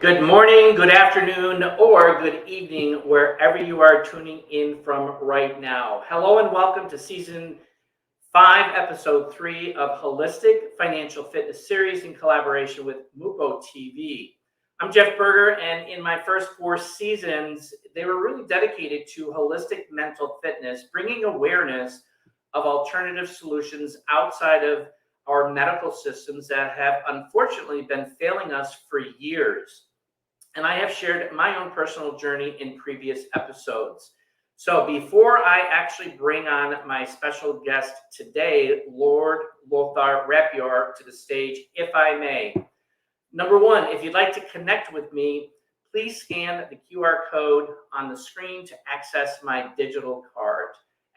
Good morning, good afternoon, or good evening, wherever you are tuning in from right now. Hello and welcome to Season 5, Episode 3 of Holistic Financial Fitness Series in collaboration with Mupo TV. I'm Jeff Berger, and in my first 4 seasons, they were really dedicated to holistic mental fitness, bringing awareness of alternative solutions outside of our medical systems that have unfortunately been failing us for years. And I have shared my own personal journey in previous episodes. So before I actually bring on my special guest today, Lord Lothar Rapior, to the stage, if I may. Number one, if you'd like to connect with me, please scan the QR code on the screen to access my digital card.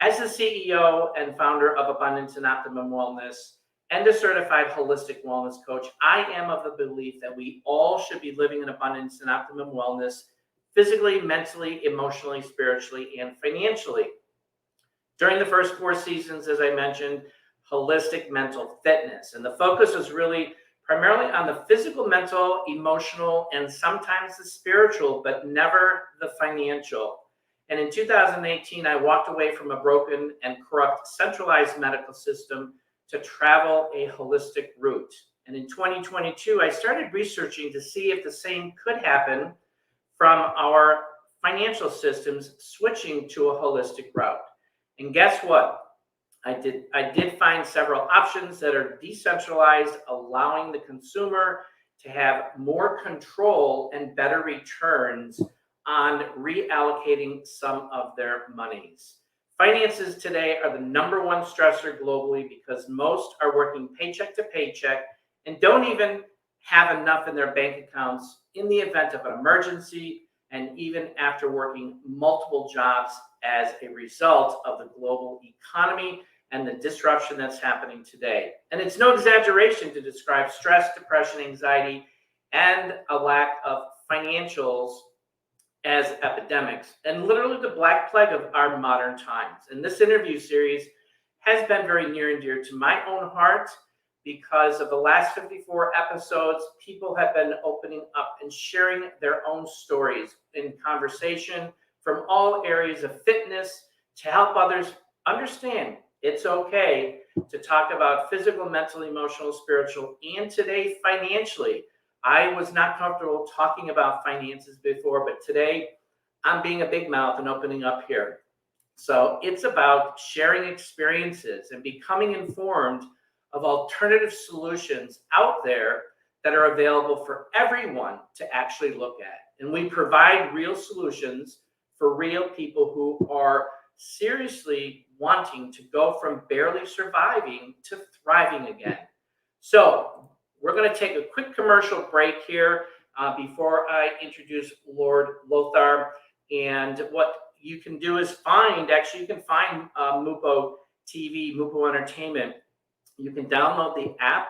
As the CEO and founder of Abundance and Optimum Wellness, and a certified holistic wellness coach, I am of the belief that we all should be living in abundance and optimum wellness, physically, mentally, emotionally, spiritually, and financially. During the first 4 seasons, as I mentioned, holistic mental fitness. And the focus is really primarily on the physical, mental, emotional, and sometimes the spiritual, but never the financial. And in 2018, I walked away from a broken and corrupt centralized medical system to travel a holistic route. And in 2022, I started researching to see if the same could happen from our financial systems switching to a holistic route. And guess what? I did find several options that are decentralized, allowing the consumer to have more control and better returns on reallocating some of their monies. Finances today are the number one stressor globally because most are working paycheck to paycheck and don't even have enough in their bank accounts in the event of an emergency, and even after working multiple jobs as a result of the global economy and the disruption that's happening today. And it's no exaggeration to describe stress, depression, anxiety, and a lack of financials as epidemics, and literally the black plague of our modern times. And this interview series has been very near and dear to my own heart because of the last 54 episodes. People have been opening up and sharing their own stories in conversation from all areas of fitness to help others understand it's okay to talk about physical, mental, emotional, spiritual, and today financially. I was not comfortable talking about finances before, but today I'm being a big mouth and opening up here. So it's about sharing experiences and becoming informed of alternative solutions out there that are available for everyone to actually look at. And we provide real solutions for real people who are seriously wanting to go from barely surviving to thriving again. So we're going to take a quick commercial break here before I introduce Lord Lothar. And what you can do is you can find Mupo TV, Mupo Entertainment. You can download the app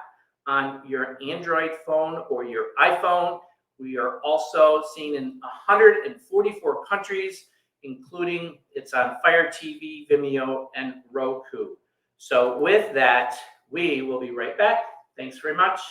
on your Android phone or your iPhone. We are also seen in 144 countries, including it's on Fire TV, Vimeo, and Roku. So with that, we will be right back. Thanks very much.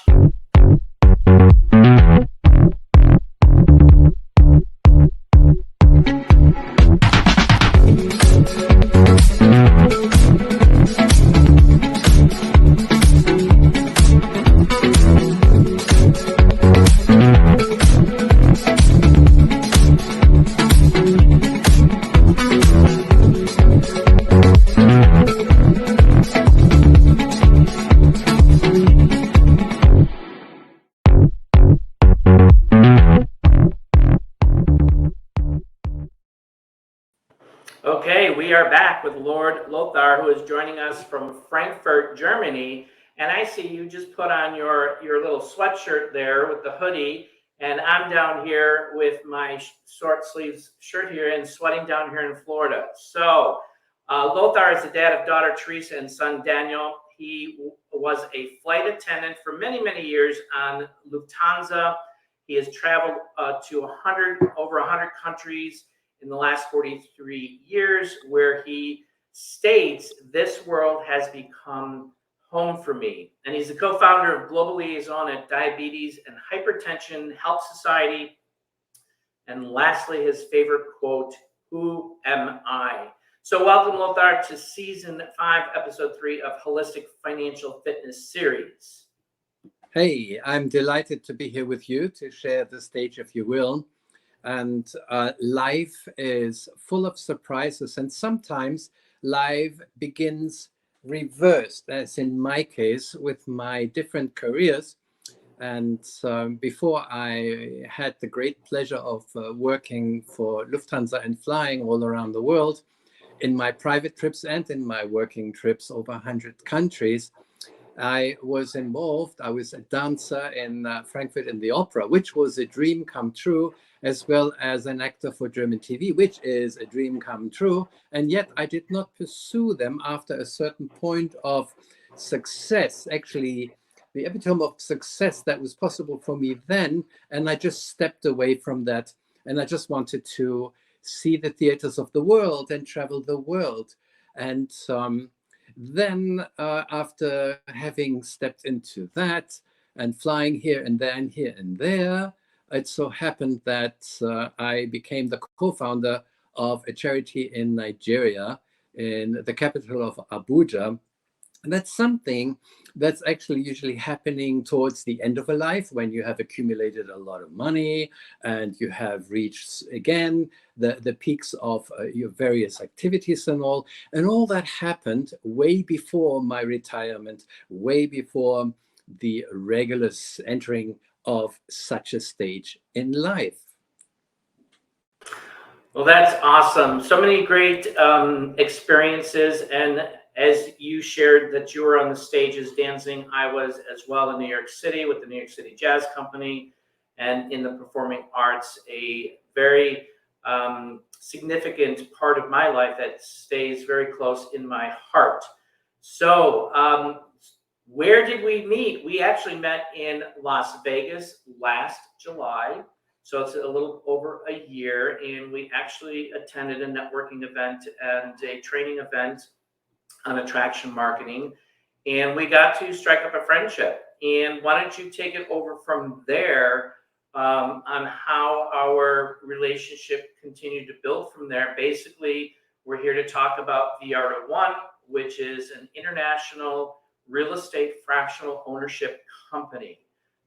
Okay, we are back with Lord Lothar, who is joining us from Frankfurt, Germany. And I see you just put on your little sweatshirt there with the hoodie, and I'm down here with my short sleeves shirt here and sweating down here in Florida. So Lothar is the dad of daughter Teresa and son Daniel. He was a flight attendant for many, many years on Lufthansa. He has traveled to over 100 countries in the last 43 years, where he states this world has become home for me. And he's the co-founder of Global Liaison at Diabetes and Hypertension Health Society. And lastly, his favorite quote, "Who am I?" So welcome, Lothar, to season 5, episode 3 of Holistic Financial Fitness series. Hey, I'm delighted to be here with you to share the stage, if you will. And life is full of surprises, and sometimes life begins reversed, as in my case with my different careers. And before I had the great pleasure of working for Lufthansa and flying all around the world in my private trips and in my working trips over 100 countries, I was involved. I was a dancer in Frankfurt in the Opera, which was a dream come true, as well as an actor for German TV, which is a dream come true. And yet I did not pursue them after a certain point of success, actually the epitome of success that was possible for me then. And I just stepped away from that. And I just wanted to see the theaters of the world and travel the world. And then after having stepped into that and flying here and there and here and there, it so happened that I became the co-founder of a charity in Nigeria, in the capital of Abuja. And that's something that's actually usually happening towards the end of a life, when you have accumulated a lot of money and you have reached again the peaks of your various activities and all. And all that happened way before my retirement, way before the regular entering of such a stage in life. Well, that's awesome. So many great experiences. And as you shared that you were on the stages dancing, I was as well in New York City with the New York City Jazz Company and in the performing arts, a very significant part of my life that stays very close in my heart. So where did we meet? We actually met in Las Vegas last July. So it's a little over a year, and we actually attended a networking event and a training event on attraction marketing, and we got to strike up a friendship. And why don't you take it over from there on how our relationship continued to build from there. Basically, we're here to talk about the Art of One, which is an international real estate fractional ownership company.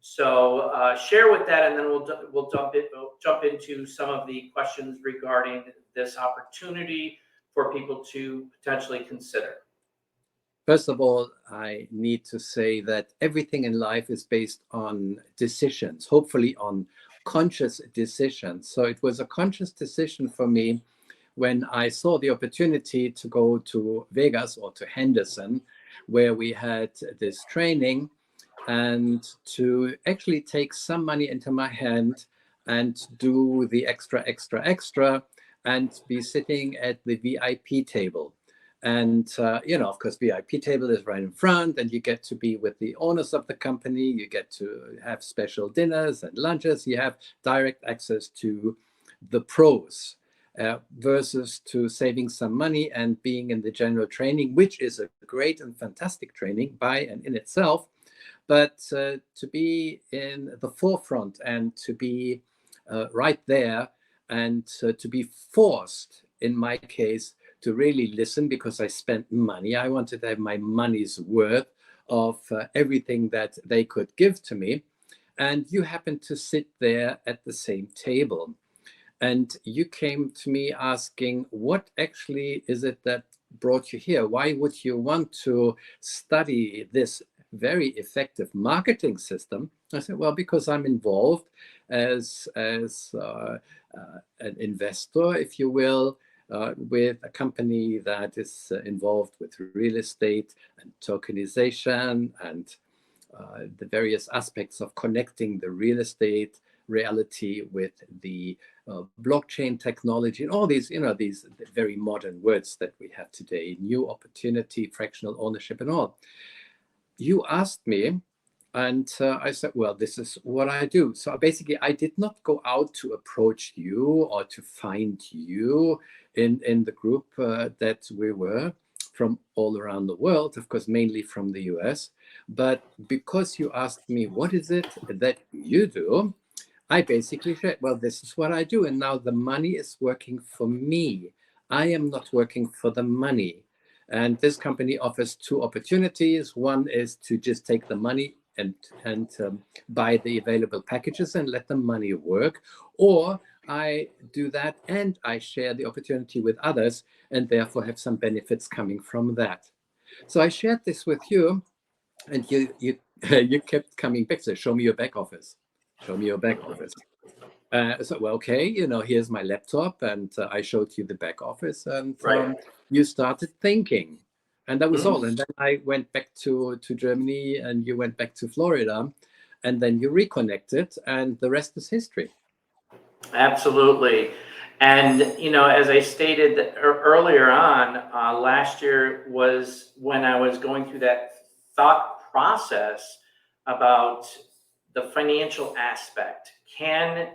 So share with that, and then we'll jump into some of the questions regarding this opportunity for people to potentially consider. First of all, I need to say that everything in life is based on decisions, hopefully on conscious decisions. So it was a conscious decision for me when I saw the opportunity to go to Vegas or to Henderson, where we had this training, and to actually take some money into my hand and do the extra, and be sitting at the VIP table. And, of course, VIP table is right in front, and you get to be with the owners of the company. You get to have special dinners and lunches. You have direct access to the pros versus to saving some money and being in the general training, which is a great and fantastic training by and in itself. But to be in the forefront and to be right there, and to be forced, in my case, to really listen, because I spent money. I wanted to have my money's worth of everything that they could give to me. And you happened to sit there at the same table. And you came to me asking, what actually is it that brought you here? Why would you want to study this very effective marketing system? I said, well, because I'm involved as an investor, if you will, with a company that is involved with real estate and tokenization and the various aspects of connecting the real estate reality with the blockchain technology and all these, these very modern words that we have today, new opportunity, fractional ownership and all. You asked me, and I said, well, this is what I do. So basically, I did not go out to approach you or to find you in the group that we were. from all around the world, of course, mainly from the US. But because you asked me, what is it that you do? I basically said, well, this is what I do. And now the money is working for me. I am not working for the money. And this company offers two opportunities. One is to just take the money and buy the available packages and let the money work. Or I do that and I share the opportunity with others and therefore have some benefits coming from that. So I shared this with you, and you you kept coming back. So show me your back office. Show me your back office. So, well, okay, here's my laptop, and I showed you the back office, and Right. you started thinking, and that was all. Mhm. And then I went back to Germany, and you went back to Florida, and then you reconnected, and the rest is history. Absolutely. And, as I stated earlier on, last year was when I was going through that thought process about the financial aspect.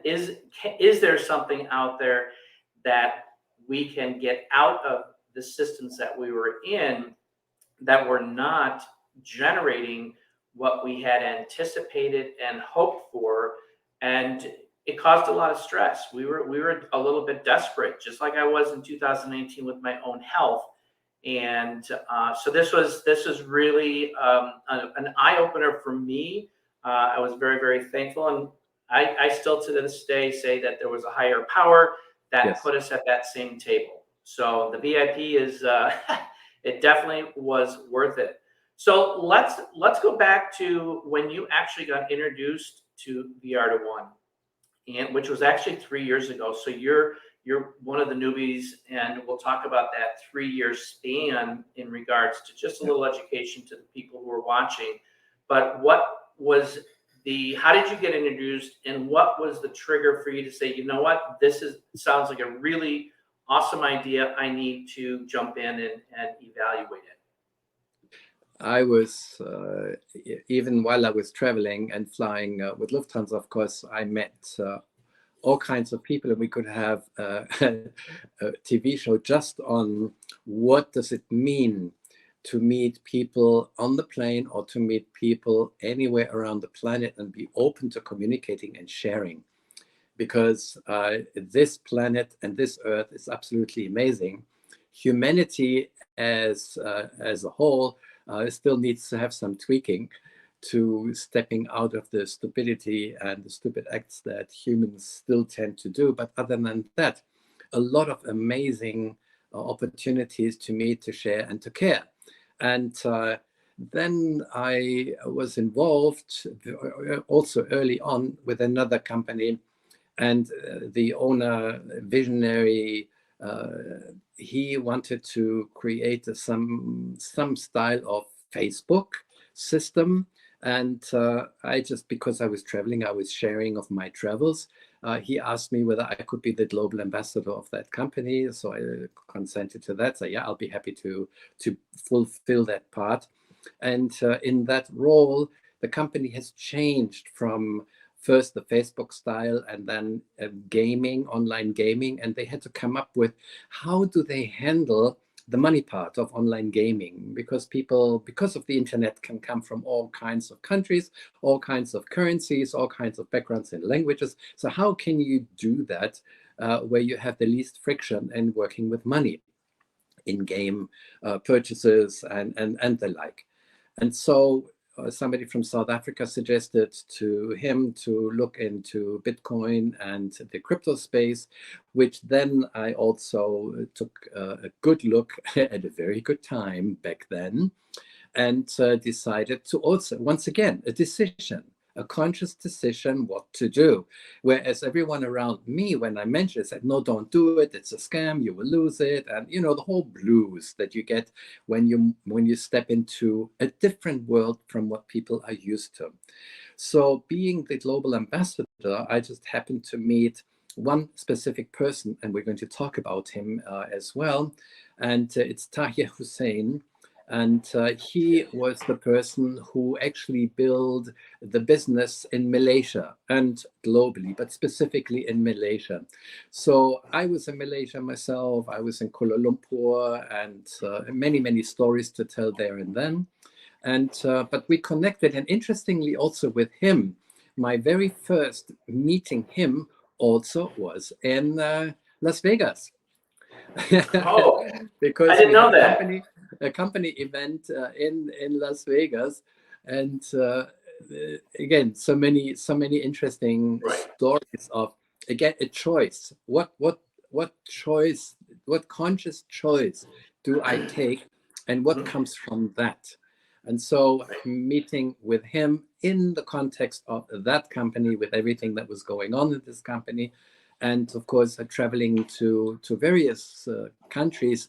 Is there something out there that we can get out of the systems that we were in that were not generating what we had anticipated and hoped for? And it caused a lot of stress. We were a little bit desperate, just like I was in 2019 with my own health. And so this was really an eye opener for me. I was very, very thankful, and I still to this day say that there was a higher power that Yes. put us at that same table. So the VIP is it definitely was worth it. So let's go back to when you actually got introduced to the Art of One, and which was actually 3 years ago. So you're one of the newbies, and we'll talk about that 3 year span in regards to just a Yeah. little education to the people who are watching. But what was how did you get introduced, and what was the trigger for you to say, you know what, sounds like a really awesome idea. I need to jump in and evaluate it. I was, even while I was traveling and flying with Lufthansa, of course, I met all kinds of people, and we could have a TV show just on what does it mean to meet people on the plane or to meet people anywhere around the planet and be open to communicating and sharing. Because this planet and this earth is absolutely amazing. Humanity as a whole still needs to have some tweaking to stepping out of the stupidity and the stupid acts that humans still tend to do. But other than that, a lot of amazing opportunities to meet, to share, and to care. And then I was involved also early on with another company, and the owner, visionary, he wanted to create some style of Facebook system. And I just, because I was traveling, I was sharing of my travels. He asked me whether I could be the global ambassador of that company. So I consented to that. So yeah, I'll be happy to fulfill that part. And in that role, the company has changed from first the Facebook style and then gaming, online gaming. And they had to come up with how do they handle the money part of online gaming, because people, because of the internet, can come from all kinds of countries, all kinds of currencies, all kinds of backgrounds and languages. So how can you do that where you have the least friction in working with money in game purchases and the like? And so somebody from South Africa suggested to him to look into Bitcoin and the crypto space, which then I also took a good look at a very good time back then, and decided to also, once again, a conscious decision what to do. Whereas everyone around me, when I mentioned it, said, no, don't do it. It's a scam. You will lose it. And, the whole blues that you get when you step into a different world from what people are used to. So being the global ambassador, I just happened to meet one specific person, and we're going to talk about him as well. And it's Tahir Hussein. And he was the person who actually built the business in Malaysia and globally, but specifically in Malaysia. So I was in Malaysia myself. I was in Kuala Lumpur, and many, many stories to tell there and then. And but we connected, and interestingly also with him, my very first meeting him also was in Las Vegas. Oh, I Because didn't we had know that. a company event in Las Vegas, and again, so many interesting Right. stories of, again, a choice. What choice? What conscious choice do I take, and what comes from that? And so, meeting with him in the context of that company, with everything that was going on in this company, and of course traveling to various countries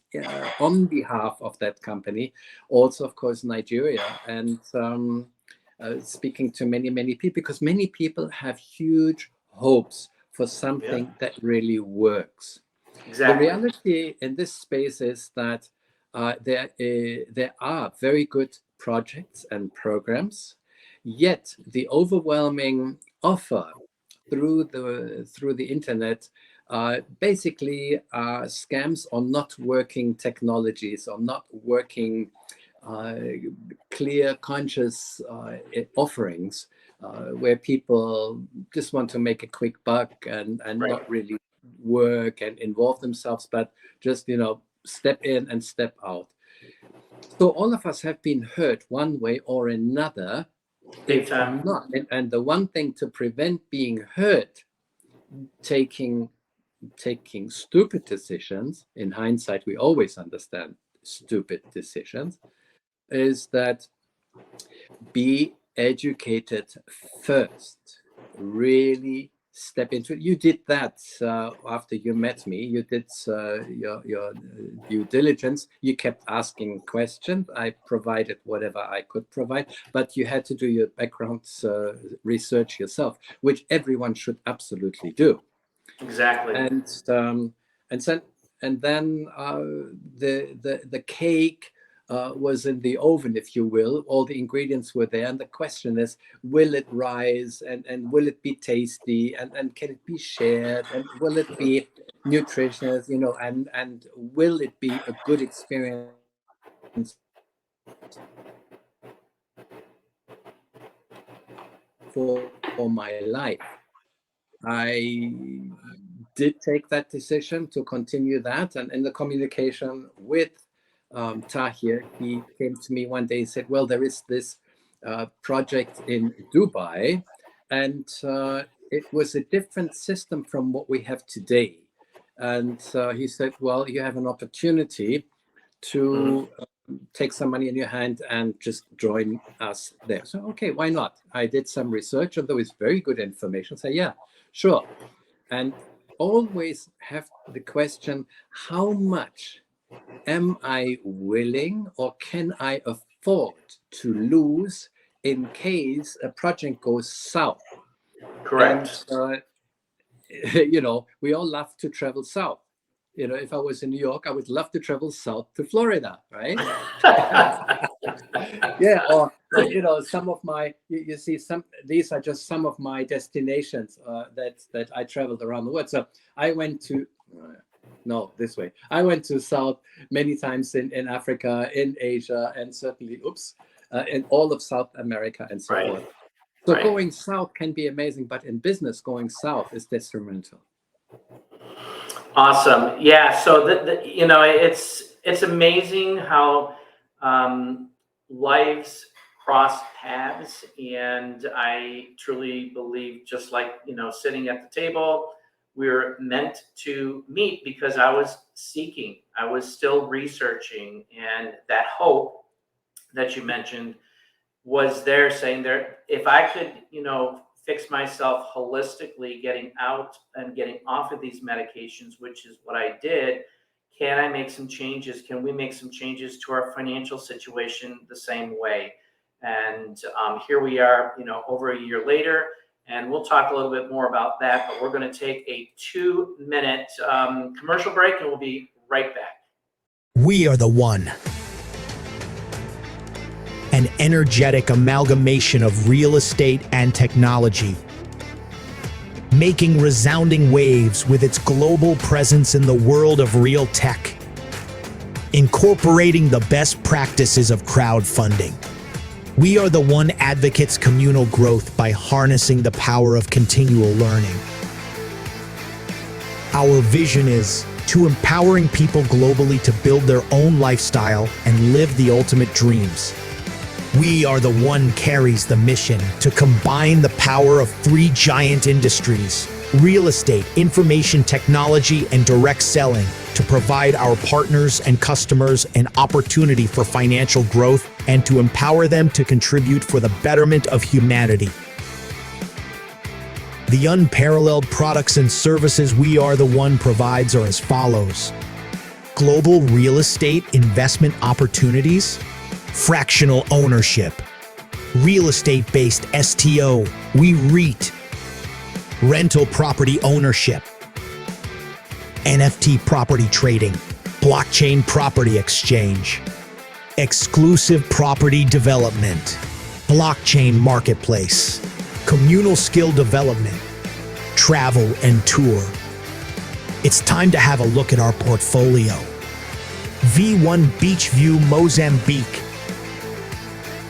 on behalf of that company, also of course Nigeria, and speaking to many people, because many people have huge hopes for something that really works. Exactly. The reality in this space is that there are very good projects and programs, yet the overwhelming offer through the internet basically scams or not working technologies, or not working clear, conscious offerings, where people just want to make a quick buck and not really work and involve themselves, but just step in and step out. So all of us have been hurt one way or another. Big If time. not, and the one thing to prevent being hurt, taking stupid decisions, in hindsight we always understand stupid decisions, is that be educated first. Really step into it. You did that after you met me. You did your due diligence. You kept asking questions. I provided whatever I could provide, but you had to do your background research yourself, which everyone should absolutely do. Exactly. And then the cake was in the oven, if you will. All the ingredients were there, and the question is, will it rise, and will it be tasty, and can it be shared, and will it be nutritious, and will it be a good experience for my life? I did take that decision to continue that, and in the communication with Tahir, he came to me one day and said, well, there is this project in Dubai, and it was a different system from what we have today. And he said, well, you have an opportunity to take some money in your hand and just join us there. So, okay, why not? I did some research, and there was very good information. So, yeah, sure. And always have the question, how much am I willing, or can I afford to lose in case a project goes south? Correct. And we all love to travel south. If I was in New York, I would love to travel south to Florida, right? Yeah, or some of my, you see, these are just some of my destinations that I traveled around the world. So I went to this way. I went to South many times in Africa, in Asia, and certainly in all of South America and so forth. So going south can be amazing, but in business, going south is detrimental. Awesome. Yeah. So it's amazing how lives cross paths, and I truly believe, just like sitting at the table, we're meant to meet because I was seeking, I was still researching, and that hope that you mentioned was there, saying there, if I could, fix myself holistically, getting out and getting off of these medications, which is what I did, can I make some changes? Can we make some changes to our financial situation the same way? And here we are, over a year later, and we'll talk a little bit more about that, but we're going to take a 2-minute commercial break, and we'll be right back. We are the one. an energetic amalgamation of real estate and technology, making resounding waves with its global presence in the world of real tech, incorporating the best practices of crowdfunding. We are the one advocates communal growth by harnessing the power of continual learning. Our vision is to empowering people globally to build their own lifestyle and live the ultimate dreams. We are the one carries the mission to combine the power of three giant industries: real estate, information technology, and direct selling, to provide our partners and customers an opportunity for financial growth and to empower them to contribute for the betterment of humanity. The unparalleled products and services We Are the One provides are as follows: global real estate investment opportunities, fractional ownership, real estate-based STO, We REIT, rental property ownership, NFT property trading, blockchain property exchange, exclusive property development, blockchain marketplace, communal skill development, travel and tour. It's time to have a look at our portfolio. V1 Beachview, Mozambique.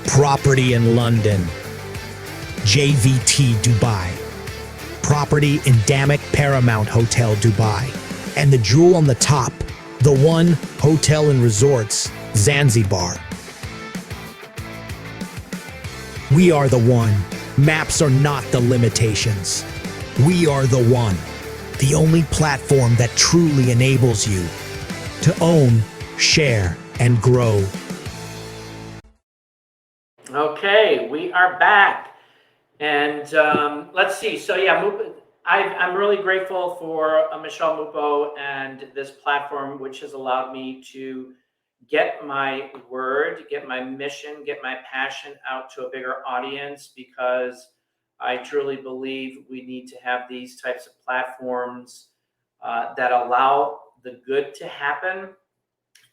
Property in London. JVT Dubai. Property in Damak Paramount Hotel Dubai. And the jewel on the top, the One Hotel and Resorts, Zanzibar. We are the one. Maps are not the limitations. We are the one. The only platform that truly enables you to own, share, and grow. Okay, we are back. And let's see. So yeah, I'm really grateful for Michelle Mupo and this platform, which has allowed me to get my word, get my mission, get my passion out to a bigger audience, because I truly believe we need to have these types of platforms that allow the good to happen.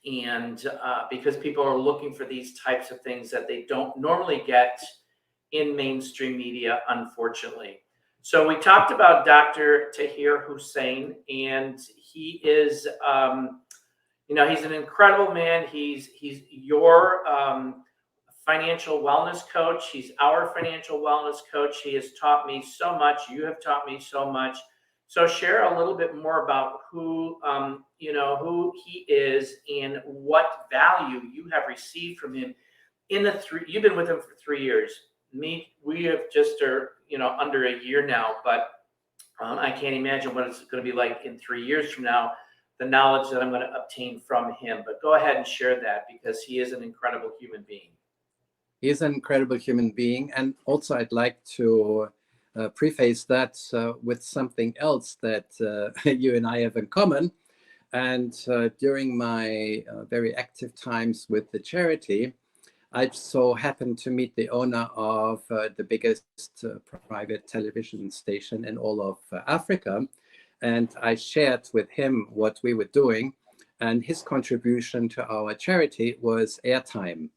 And because people are looking for these types of things that they don't normally get in mainstream media, unfortunately. So we talked about Dr. Tahir Hussein, and he is, he's an incredible man. He's your financial wellness coach. He's our financial wellness coach. He has taught me so much. You have taught me so much. So share a little bit more about who he is and what value you have received from him in you've been with him for 3 years. We have just under a year now, but I can't imagine what it's going to be like in 3 years from now, the knowledge that I'm going to obtain from him. But go ahead and share that, because he is an incredible human being. He is an incredible human being. And also I'd like to preface that with something else that you and I have in common. And during my very active times with the charity, I so happened to meet the owner of the biggest private television station in all of Africa. And I shared with him what we were doing. And his contribution to our charity was airtime.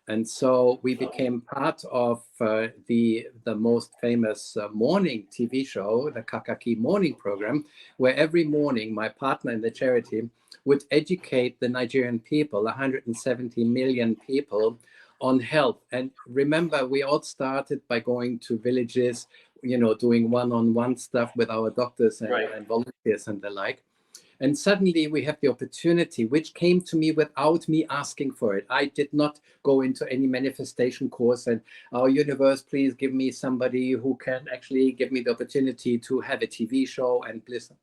And so we became part of the most famous morning TV show, the Kakaki morning program, where every morning my partner in the charity would educate the Nigerian people, 170 million people, on health. And remember, we all started by going to villages, doing one-on-one stuff with our doctors and volunteers and the like. And suddenly we have the opportunity, which came to me without me asking for it. I did not go into any manifestation course and, oh, universe, please give me somebody who can actually give me the opportunity to have a TV show and listen.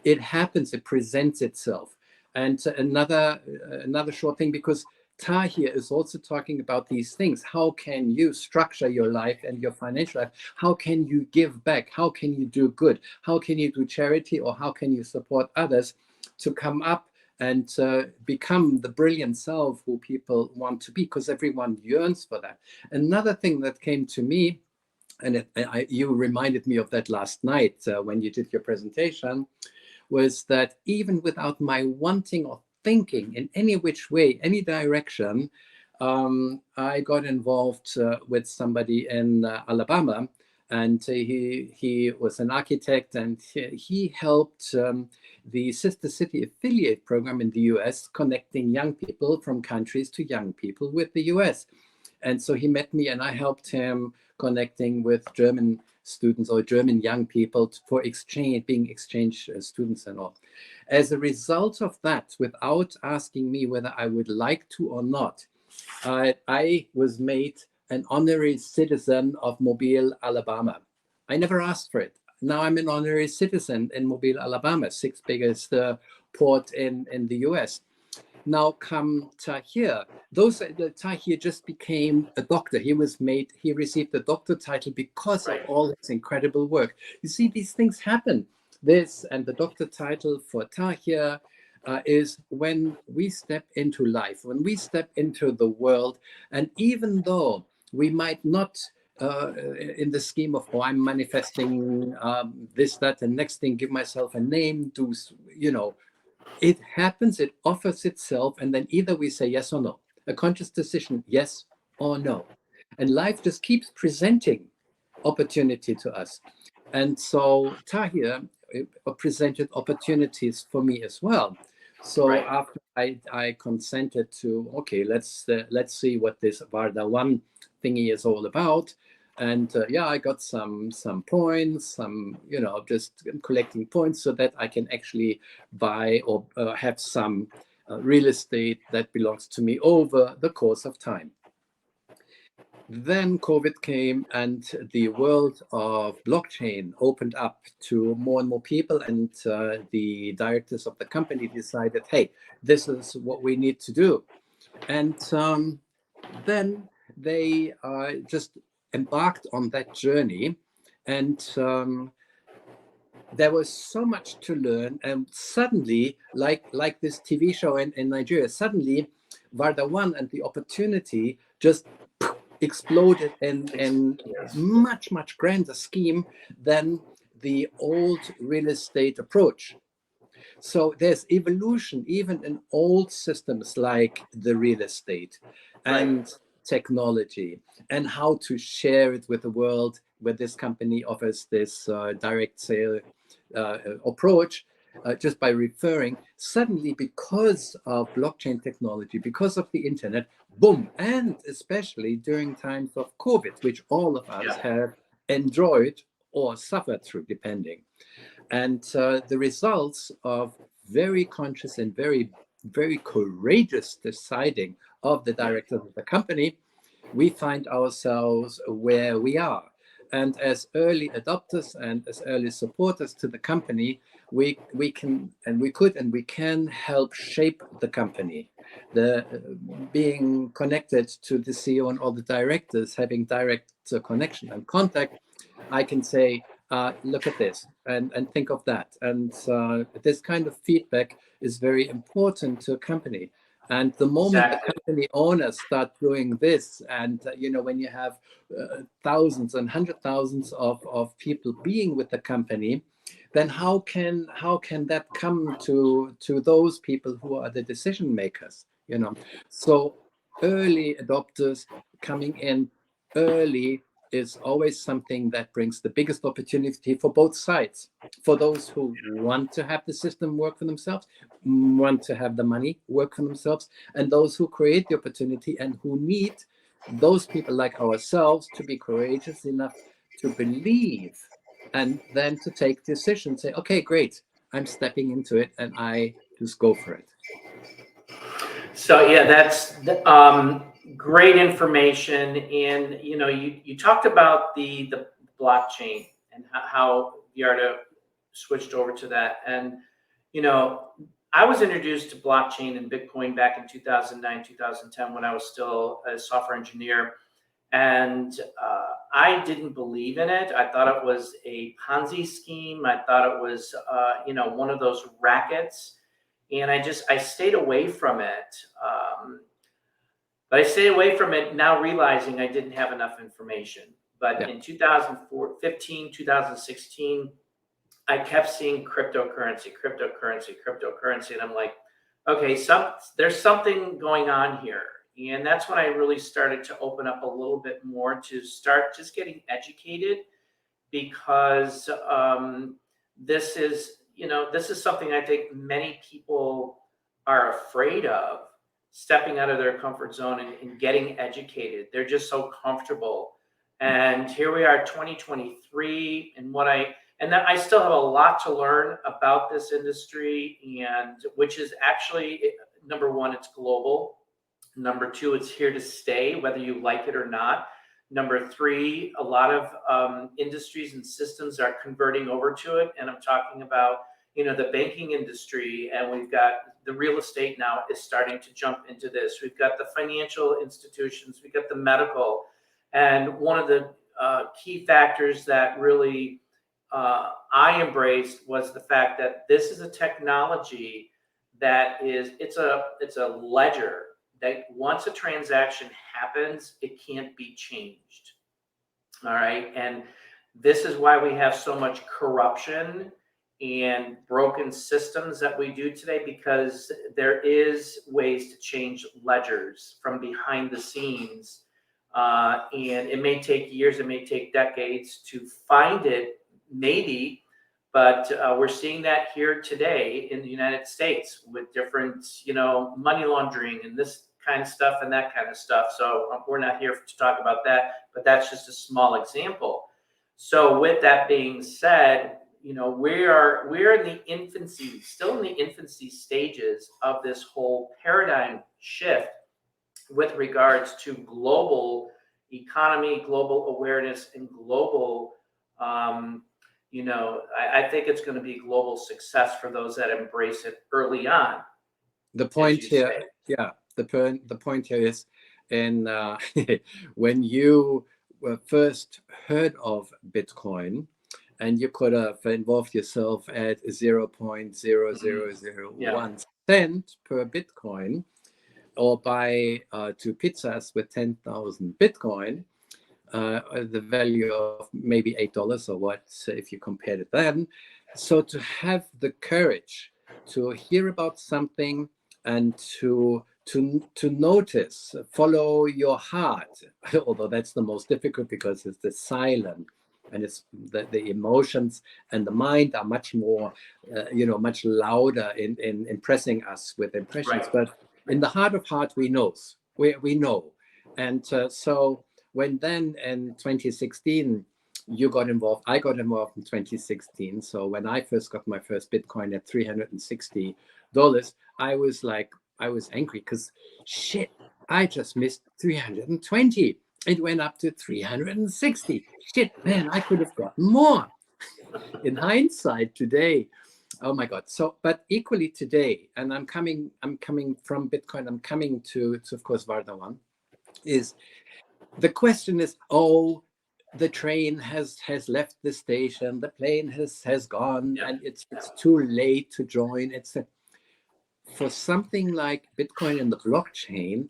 It happens, it presents itself. And another short thing, because Tahir is also talking about these things. How can you structure your life and your financial life? How can you give back? How can you do good? How can you do charity, or how can you support others to come up and become the brilliant self who people want to be? Because everyone yearns for that. Another thing that came to me, and you reminded me of that last night when you did your presentation, was that even without my wanting or thinking in any which way, any direction, I got involved with somebody in Alabama, and he was an architect, and he helped the Sister City Affiliate Program in the US, connecting young people from countries to young people with the US. And so he met me, and I helped him connecting with German students or German young people for exchange, being exchange students and all. As a result of that, without asking me whether I would like to or not, I was made an honorary citizen of Mobile, Alabama. I never asked for it. Now I'm an honorary citizen in Mobile, Alabama, 6th biggest port in the US. Now come Tahir. Tahir just became a doctor. He received the doctor title because of all his incredible work. You see, these things happen. This and the doctor title for Tahir is when we step into life, when we step into the world, and even though we might not in the scheme of, oh, I'm manifesting this, that, and next thing, give myself a name, do, it happens, it offers itself, and then either we say yes or no. A conscious decision, yes or no. And life just keeps presenting opportunity to us. And so Tahir presented opportunities for me as well. So after I consented to, okay, let's see what this Varda 1 thingy is all about. And I got some points, just collecting points so that I can actually buy or have some real estate that belongs to me over the course of time. Then COVID came, and the world of blockchain opened up to more and more people, and the directors of the company decided, hey, this is what we need to do. And then they just embarked on that journey, and there was so much to learn. And suddenly, like this TV show in Nigeria, suddenly Varda 1 and the opportunity just exploded in much grander scheme than the old real estate approach. So there's evolution even in old systems like the real estate and technology, and how to share it with the world, where this company offers this direct sale approach. Just by referring, suddenly, because of blockchain technology, because of the internet, boom, and especially during times of COVID, which all of us have enjoyed or suffered through, depending. And the results of very conscious and very courageous deciding of the directors of the company, we find ourselves where we are. And as early adopters and as early supporters to the company, we can help shape the company. Being connected to the CEO and all the directors, having direct connection and contact, I can say, look at this and think of that. And this kind of feedback is very important to a company. And the moment the company owners start doing this, and when you have thousands and hundred thousands of people being with the company, then how can that come to those people who are the decision makers? So early adopters coming in early is always something that brings the biggest opportunity for both sides. For those who want to have the system work for themselves, want to have the money work for themselves, and those who create the opportunity and who need those people like ourselves to be courageous enough to believe and then to take decisions, say, okay, great, I'm stepping into it, and I just go for it. So that's great information. And you talked about the blockchain and how Yarda switched over to that. And I was introduced to blockchain and Bitcoin back in 2009, 2010 when I was still a software engineer, and I didn't believe in it. I thought it was a Ponzi scheme. I thought it was one of those rackets. And I stayed away from it. But I stayed away from it now realizing I didn't have enough information. But in 2015, 2016, I kept seeing cryptocurrency. And I'm like, okay, there's something going on here. And that's when I really started to open up a little bit more to start just getting educated, because this is, this is something I think many people are afraid of, stepping out of their comfort zone and getting educated. They're just so comfortable. And here we are, 2023, and that I still have a lot to learn about this industry, and which is actually, number one, it's global. Number two, it's here to stay, whether you like it or not. Number three, a lot of industries and systems are converting over to it. And I'm talking about, the banking industry, and we've got the real estate now is starting to jump into this. We've got the financial institutions, we've got the medical. And one of the key factors that really I embraced was the fact that this is a technology that it's a ledger that once a transaction happens, it can't be changed. All right. And this is why we have so much corruption and broken systems that we do today, because there is ways to change ledgers from behind the scenes. And it may take years, it may take decades to find it, maybe, but we're seeing that here today in the United States with different, money laundering and this kind of stuff and that kind of stuff. So we're not here to talk about that, but that's just a small example. So with that being said, we're in the infancy, still in the infancy stages of this whole paradigm shift with regards to global economy, global awareness, and global, I think it's going to be global success for those that embrace it early on. The point here, the point here is, and when you first heard of Bitcoin, and you could have involved yourself at 0.0001 cent per Bitcoin, or buy 2 pizzas with 10,000 Bitcoin, the value of maybe $8 or what, if you compared it then. So to have the courage to hear about something and to notice, follow your heart, although that's the most difficult because it's the silent, and it's the emotions and the mind are much more, much louder in impressing us with impressions. Right. But in the heart of heart, we know. And so when then in 2016, you got involved, I got involved in 2016. So when I first got my first Bitcoin at $360, I was angry because shit, I just missed 320. It went up to 360. Shit, man, I could have got more. In hindsight today, oh my God. So, but equally today, and I'm coming from Bitcoin, I'm coming to of course, Varda one, is the question is, the train has left the station, the plane has gone, and it's too late to join. For something like Bitcoin and the blockchain,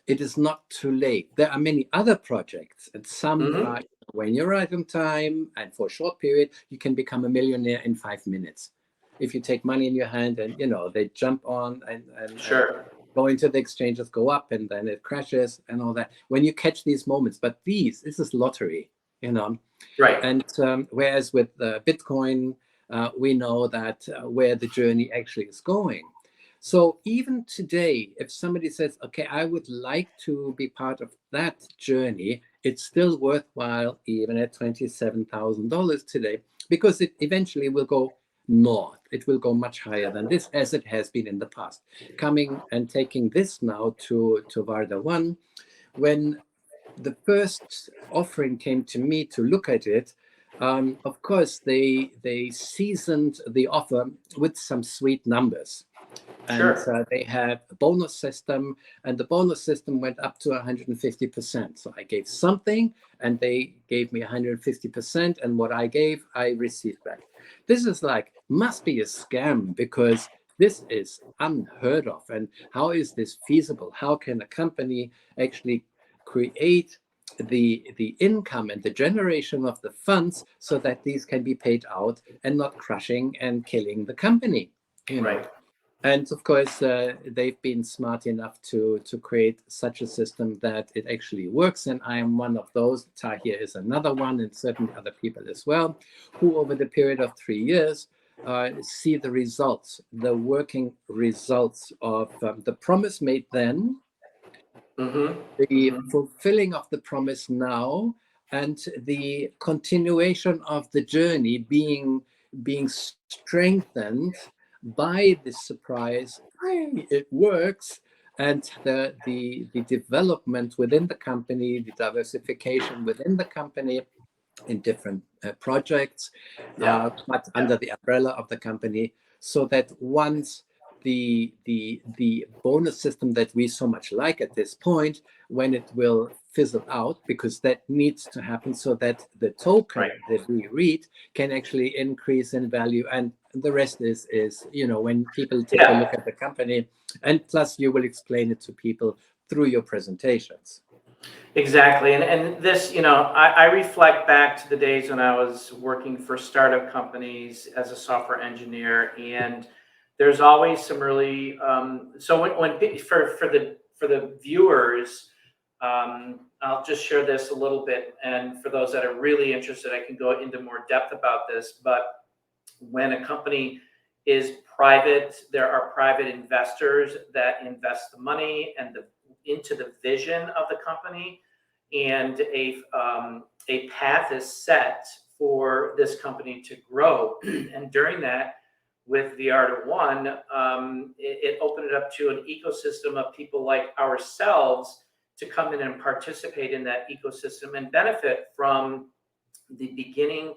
it is not too late. There are many other projects, and some are, when you're right on time and for a short period, you can become a millionaire in 5 minutes. If you take money in your hand and, they jump on and Sure. go into the exchanges, go up, and then it crashes and all that. When you catch these moments, but this is lottery, Right. And whereas with Bitcoin, we know that where the journey actually is going. So even today, if somebody says, okay, I would like to be part of that journey, it's still worthwhile even at $27,000 today, because it eventually will go north. It will go much higher than this, as it has been in the past. Coming and taking this now to Varda 1, when the first offering came to me to look at it, of course, they seasoned the offer with some sweet numbers. And they have a bonus system, and the bonus system went up to 150%. So I gave something, and they gave me 150%, and what I gave, I received back. This is must be a scam, because this is unheard of. And how is this feasible? How can a company actually create the income and the generation of the funds so that these can be paid out and not crushing and killing the company? Right. And of course, they've been smart enough to create such a system that it actually works. And I am one of those. Tahir is another one, and certainly other people as well, who over the period of 3 years see the results, the working results of the promise made then, the fulfilling of the promise now, and the continuation of the journey being strengthened by this surprise. Hey, it works. And the development within the company, the diversification within the company in different projects, but under the umbrella of the company, so that once the bonus system that we so much like at this point, when it will fizzle out, because that needs to happen so that the token that we read can actually increase in value, and the rest is when people take a look at the company, and plus you will explain it to people through your presentations. Exactly. And this, I reflect back to the days when I was working for startup companies as a software engineer, and there's always some really, so when for the viewers, I'll just share this a little bit. And for those that are really interested, I can go into more depth about this, but when a company is private, there are private investors that invest the money and into the vision of the company, and a path is set for this company to grow. And during that, with the Art of One, it opened it up to an ecosystem of people like ourselves to come in and participate in that ecosystem and benefit from the beginning,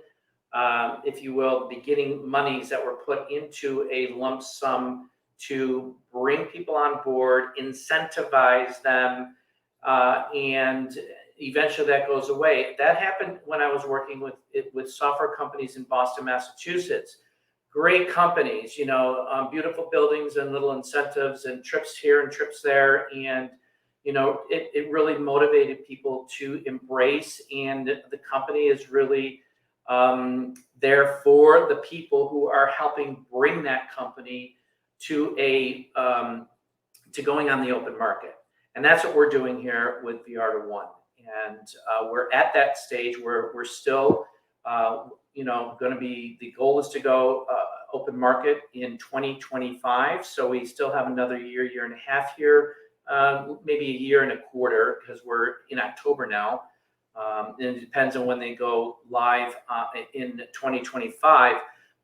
if you will, beginning monies that were put into a lump sum to bring people on board, incentivize them, and eventually that goes away. That happened when I was working with software companies in Boston, Massachusetts. Great companies, beautiful buildings and little incentives and trips here and trips there. And, it really motivated people to embrace, and the company is really there for the people who are helping bring that company to to going on the open market. And that's what we're doing here with the Art of One. And we're at that stage where we're still, going to be, the goal is to go open market in 2025. So we still have another year and a half here, maybe a year and a quarter, because we're in October now. And it depends on when they go live in 2025.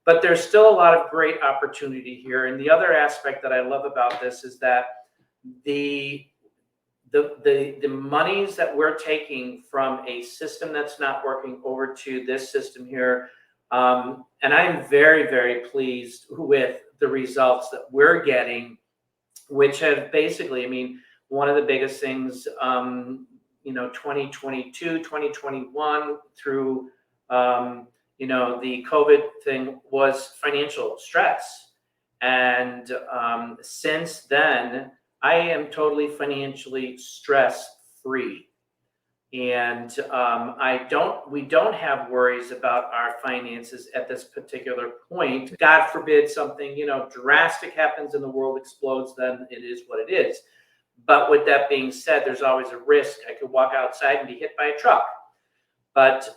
But there's still a lot of great opportunity here. And the other aspect that I love about this is that the monies that we're taking from a system that's not working over to this system here, and I'm very, very pleased with the results that we're getting, which have basically, one of the biggest things, 2022, 2021 through, the COVID thing was financial stress. And since then, I am totally financially stress-free. And we don't have worries about our finances at this particular point. God forbid something, drastic happens and the world explodes, then it is what it is. But with that being said, there's always a risk. I could walk outside and be hit by a truck. But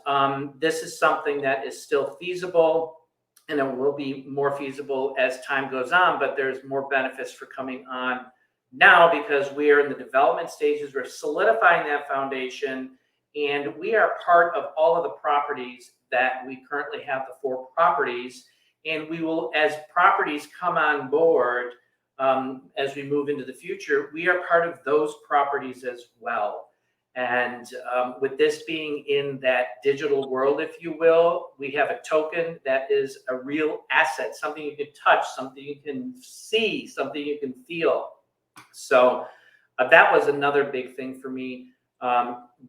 this is something that is still feasible, and it will be more feasible as time goes on, but there's more benefits for coming on now because we are in the development stages. We're solidifying that foundation, and we are part of all of the properties that we currently have, the 4 properties, and we will, as properties come on board, as we move into the future, we are part of those properties as well. And with this being in that digital world, if you will, we have a token that is a real asset, something you can touch, something you can see, something you can feel. So that was another big thing for me,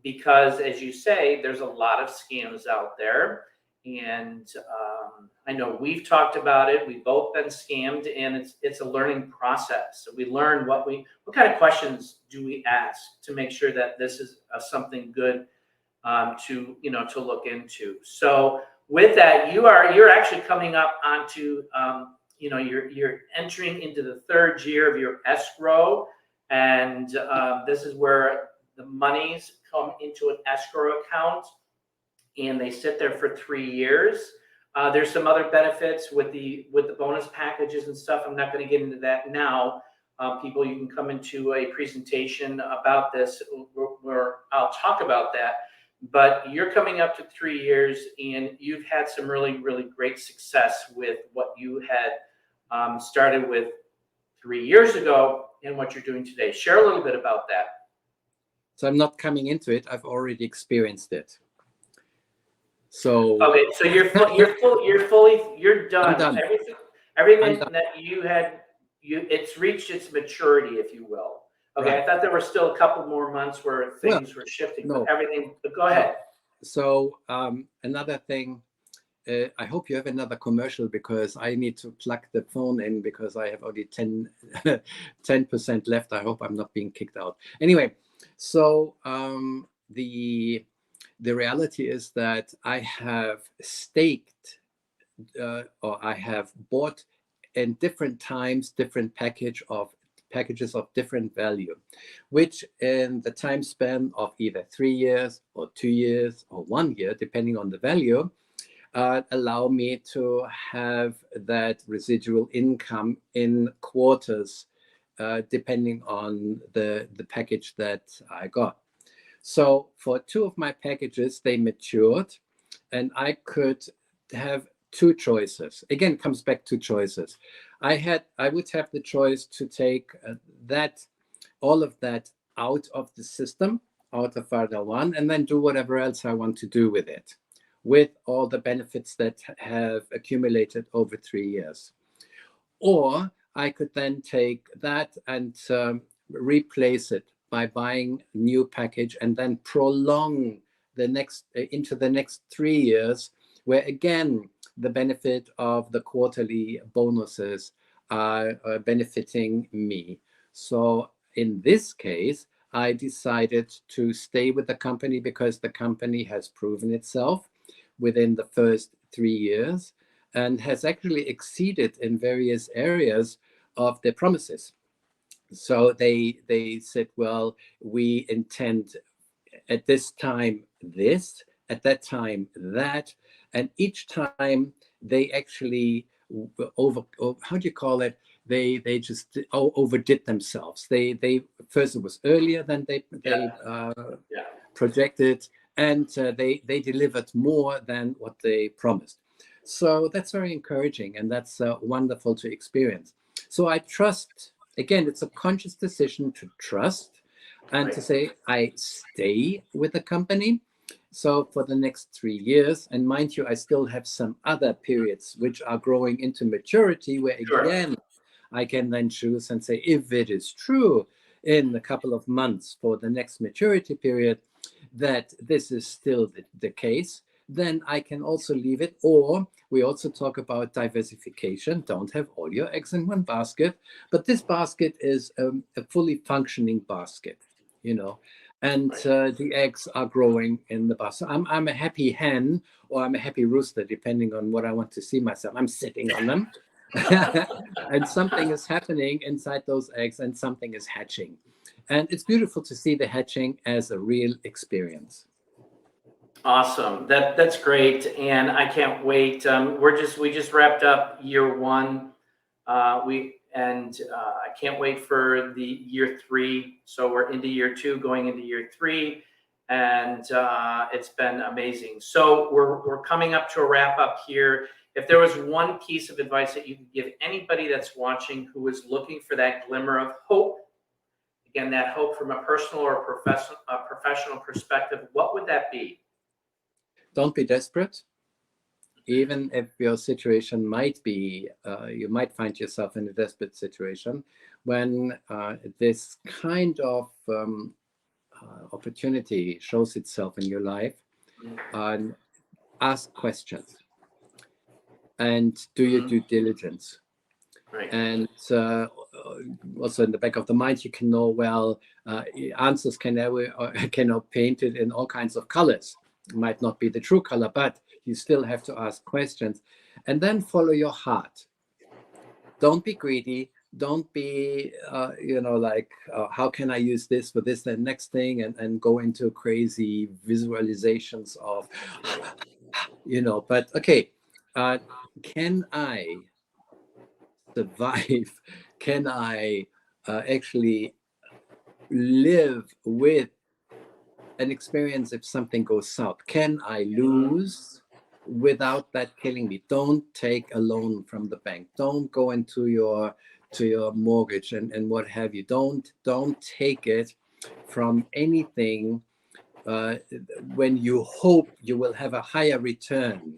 because as you say, there's a lot of scams out there. And I know we've talked about it. We've both been scammed, and it's a learning process. So we learn what kind of questions do we ask to make sure that this is something good to look into. So with that, you're actually coming up onto you're entering into the third year of your escrow, and this is where the monies come into an escrow account, and they sit there for 3 years. There's some other benefits with the bonus packages and stuff. I'm not going to get into that now. People, you can come into a presentation about this where I'll talk about that. But you're coming up to 3 years, and you've had some really, really great success with what you had started with 3 years ago and what you're doing today. Share a little bit about that. So I'm not coming into it. I've already experienced it. So okay, so you're done. I'm done. Everything that you had, it's reached its maturity, if you will. Okay, right. I thought there were still a couple more months where things were shifting, but everything. But go ahead. So another thing. I hope you have another commercial, because I need to plug the phone in, because I have only 10% left. I hope I'm not being kicked out. Anyway, so the reality is that I have staked or I have bought in different times different packages of different value, which in the time span of either 3 years or 2 years or 1 year, depending on the value, allow me to have that residual income in quarters, depending on the package that I got. So for 2 of my packages, they matured, and I could have 2 choices. Again, it comes back to choices. I would have the choice to take all of that out of the system, out of Varda 1, and then do whatever else I want to do with it, with all the benefits that have accumulated over 3 years. Or I could then take that and replace it by buying a new package, and then prolong into the next 3 years, where again the benefit of the quarterly bonuses are benefiting me. So in this case, I decided to stay with the company because the company has proven itself within the first 3 years and has actually exceeded in various areas of their promises. So they said, well, we intend at this time this, at that time that, and each time they actually how do you call it? They just overdid themselves. They first, it was earlier than they projected, and they delivered more than what they promised. So that's very encouraging, and that's wonderful to experience. So I trust. Again, it's a conscious decision to trust and to say, I stay with the company. So for the next 3 years, and mind you, I still have some other periods which are growing into maturity, where again, I can then choose and say, if it is true in a couple of months for the next maturity period that this is still the case, then I can also leave it. Or we also talk about diversification. Don't have all your eggs in one basket, but this basket is a fully functioning basket, and the eggs are growing in the basket. I'm a happy hen, or I'm a happy rooster, depending on what I want to see myself. I'm sitting on them and something is happening inside those eggs, and something is hatching. And it's beautiful to see the hatching as a real experience. Awesome. That's great, and I can't wait. We just wrapped up year 1. I can't wait for the year 3. So we're into year 2, going into year 3, and it's been amazing. So we're coming up to a wrap up here. If there was one piece of advice that you could give anybody that's watching who is looking for that glimmer of hope, again, that hope from a personal or professional perspective, what would that be? Don't be desperate. Even if your situation might be, you might find yourself in a desperate situation, when this kind of opportunity shows itself in your life, ask questions and do your due diligence. Right. And also in the back of the mind, you can know, well, answers cannot paint it in all kinds of colors. It might not be the true color, but you still have to ask questions, and then follow your heart. Don't be greedy. Don't be, how can I use this for this, the next thing, and go into crazy visualizations of, but okay, can I survive? Can I actually live with an experience if something goes south? Can I lose without that killing me? Don't take a loan from the bank. Don't go into your mortgage and what have you. Don't take it from anything when you hope you will have a higher return.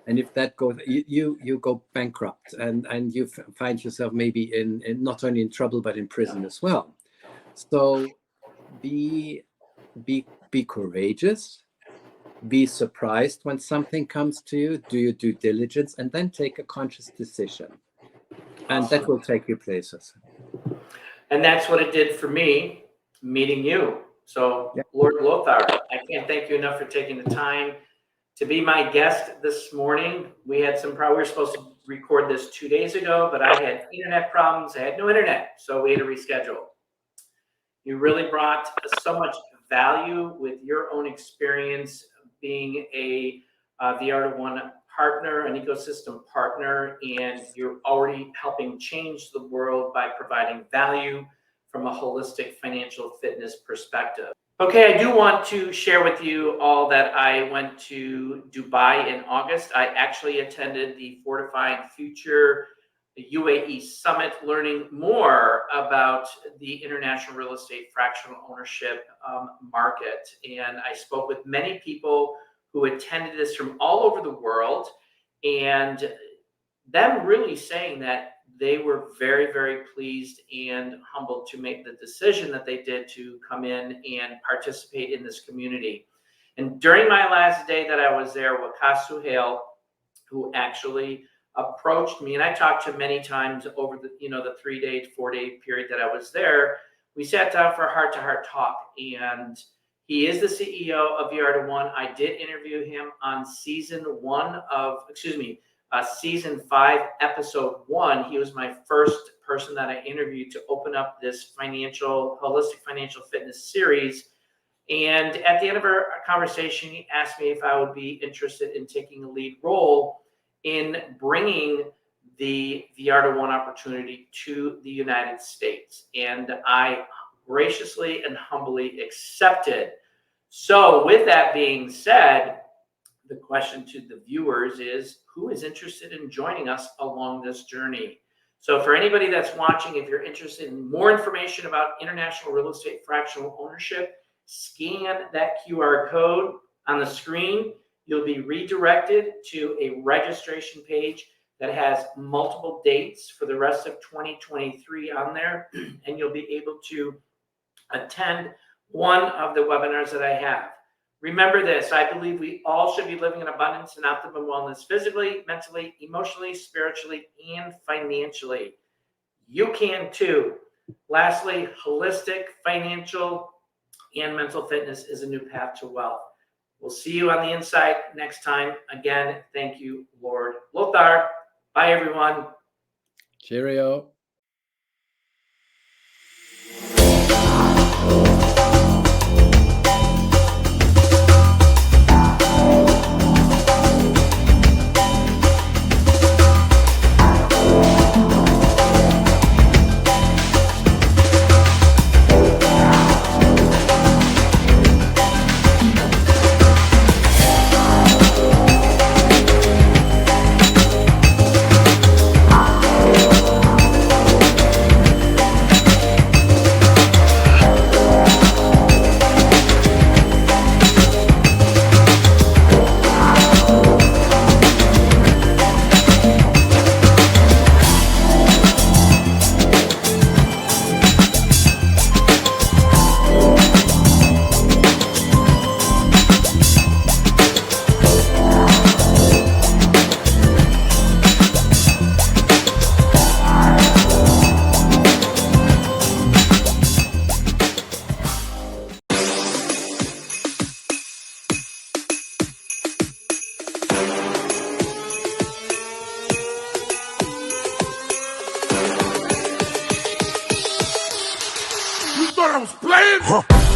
And if that goes, you go bankrupt, and you find yourself maybe in not only in trouble but in prison as well. So be courageous. Be surprised when something comes to you. Do your due diligence, and then take a conscious decision. And Awesome. that will take you places. And that's what it did for me, meeting you. So, yeah. Lord Lothar, I can't thank you enough for taking the time to be my guest this morning. We were supposed to record this 2 days ago, but I had internet problems. I had no internet, so we had to reschedule. You really brought so much value with your own experience being a The Art of One partner, an ecosystem partner, and you're already helping change the world by providing value from a holistic financial fitness perspective. Okay, I do want to share with you all that I went to Dubai in August. I actually attended the Fortifying Future UAE Summit, learning more about the international real estate fractional ownership market. And I spoke with many people who attended this from all over the world, and them really saying that they were very, very pleased and humbled to make the decision that they did to come in and participate in this community. And during my last day that I was there, Wakas Suhail, who actually approached me, and I talked to him many times over the 3-day, 4-day period that I was there. We sat down for a heart-to-heart talk, and he is the CEO of The Art of One. I did interview him on season 5, episode 1. He was my first person that I interviewed to open up this holistic financial fitness series. And at the end of our conversation, he asked me if I would be interested in taking a lead role in bringing the Art of One opportunity to the United States. And I graciously and humbly accepted. So with that being said, the question to the viewers is, who is interested in joining us along this journey? So for anybody that's watching, if you're interested in more information about international real estate fractional ownership, scan that QR code on the screen. You'll be redirected to a registration page that has multiple dates for the rest of 2023 on there, and you'll be able to attend one of the webinars that I have. Remember this, I believe we all should be living in abundance and optimum wellness physically, mentally, emotionally, spiritually, and financially. You can too. Lastly, holistic, financial, and mental fitness is a new path to wealth. We'll see you on the inside next time. Again, thank you, Lord Lothar. Bye, everyone. Cheerio. understand?